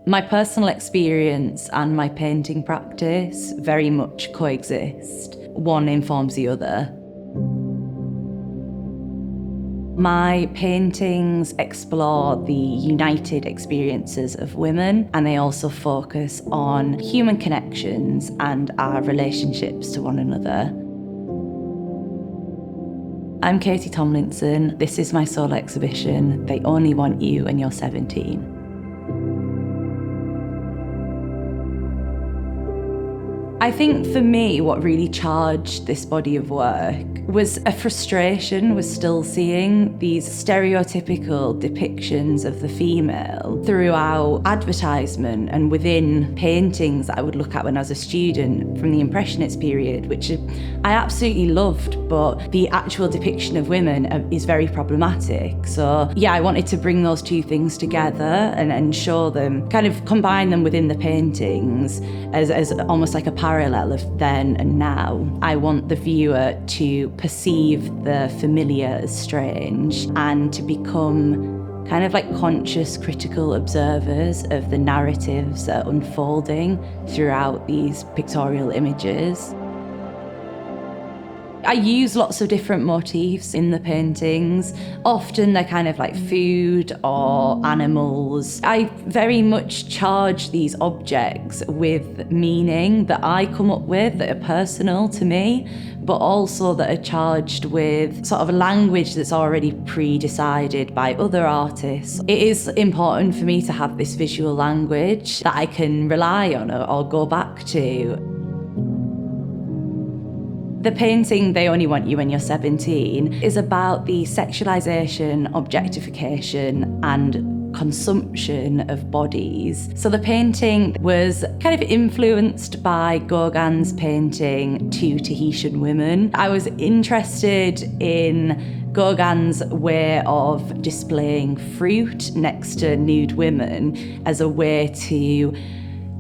My personal experience and my painting practice very much coexist. One informs the other. My paintings explore the united experiences of women, and they also focus on human connections and our relationships to one another. I'm Katie Tomlinson. This is my solo exhibition, They Only Want You When You're 17. I think for me, what really charged this body of work was a frustration with still seeing these stereotypical depictions of the female throughout advertisement and within paintings that I would look at when I was a student from the Impressionist period, which I absolutely loved, but the actual depiction of women is very problematic. So yeah, I wanted to bring those two things together and show them, kind of combine them within the paintings as almost like a parallel of then and now. I want the viewer to perceive the familiar as strange and to become kind of like conscious, critical observers of the narratives that are unfolding throughout these pictorial images. I use lots of different motifs in the paintings. Often they're kind of like food or animals. I very much charge these objects with meaning that I come up with that are personal to me, but also that are charged with sort of a language that's already pre-decided by other artists. It is important for me to have this visual language that I can rely on or go back to. The painting, They Only Want You When You're 17, is about the sexualization, objectification, and consumption of bodies. So the painting was kind of influenced by Gauguin's painting Two Tahitian Women. I was interested in Gauguin's way of displaying fruit next to nude women as a way to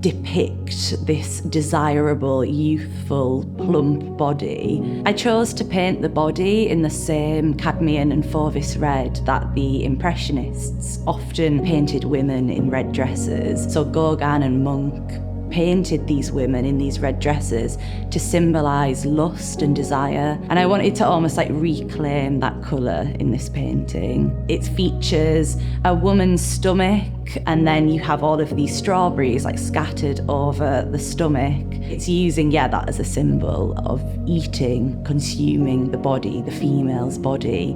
depict this desirable, youthful, plump body. I chose to paint the body in the same cadmium and Fauvis red that the Impressionists often painted women in red dresses. So Gauguin and Munch painted these women in these red dresses to symbolise lust and desire. And I wanted to almost like reclaim that colour in this painting. It features a woman's stomach, and then you have all of these strawberries like scattered over the stomach. It's using, that as a symbol of eating, consuming the body, the female's body.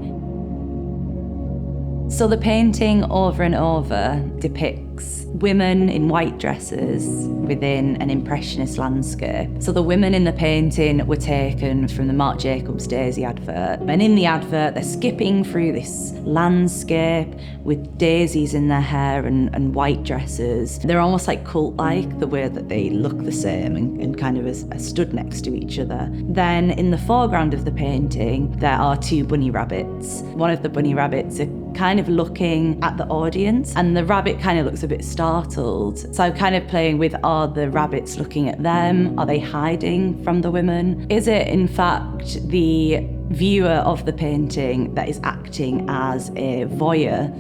So the painting over and over depicts women in white dresses within an impressionist landscape. So the women in the painting were taken from the Marc Jacobs Daisy advert. And in the advert, they're skipping through this landscape with daisies in their hair and white dresses. They're almost like cult-like, the way that they look the same and kind of are stood next to each other. Then in the foreground of the painting, there are two bunny rabbits. One of the bunny rabbits are kind of looking at the audience, and the rabbit kind of looks a bit startled. So I'm kind of playing with, are the rabbits looking at them? Are they hiding from the women? Is it in fact the viewer of the painting that is acting as a voyeur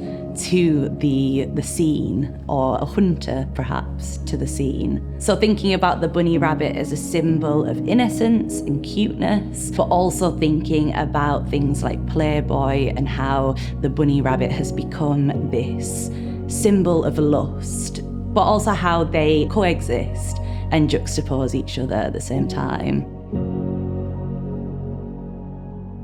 to the scene, or a hunter perhaps to the scene? So thinking about the bunny rabbit as a symbol of innocence and cuteness, but also thinking about things like Playboy and how the bunny rabbit has become this symbol of lust, but also how they coexist and juxtapose each other at the same time.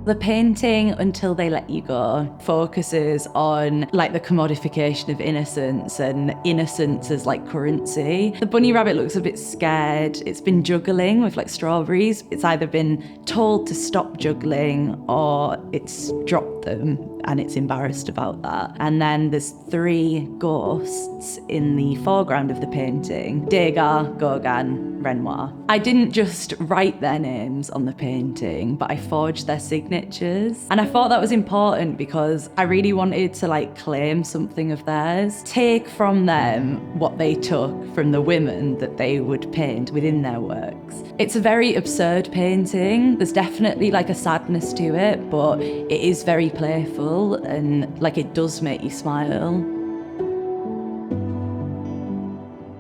The painting, Until They Let You Go, focuses on like the commodification of innocence and innocence as like currency. The bunny rabbit looks a bit scared. It's been juggling with like strawberries. It's either been told to stop juggling or it's dropped them and it's embarrassed about that. And then there's three ghosts in the foreground of the painting: Degas, Gauguin, Renoir. I didn't just write their names on the painting, but I forged their signatures. And I thought that was important because I really wanted to like claim something of theirs, take from them what they took from the women that they would paint within their works. It's a very absurd painting. There's definitely like a sadness to it, but it is very playful and like it does make you smile.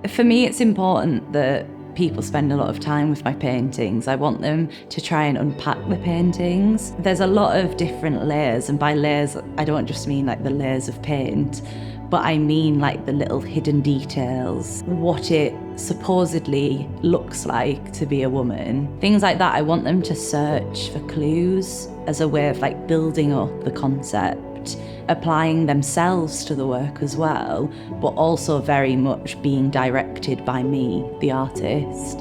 For me, it's important that people spend a lot of time with my paintings. I want them to try and unpack the paintings. There's a lot of different layers, and by layers, I don't just mean like the layers of paint, but I mean like the little hidden details, what it supposedly looks like to be a woman. Things like that, I want them to search for clues as a way of like building up the concept, applying themselves to the work as well, but also very much being directed by me, the artist.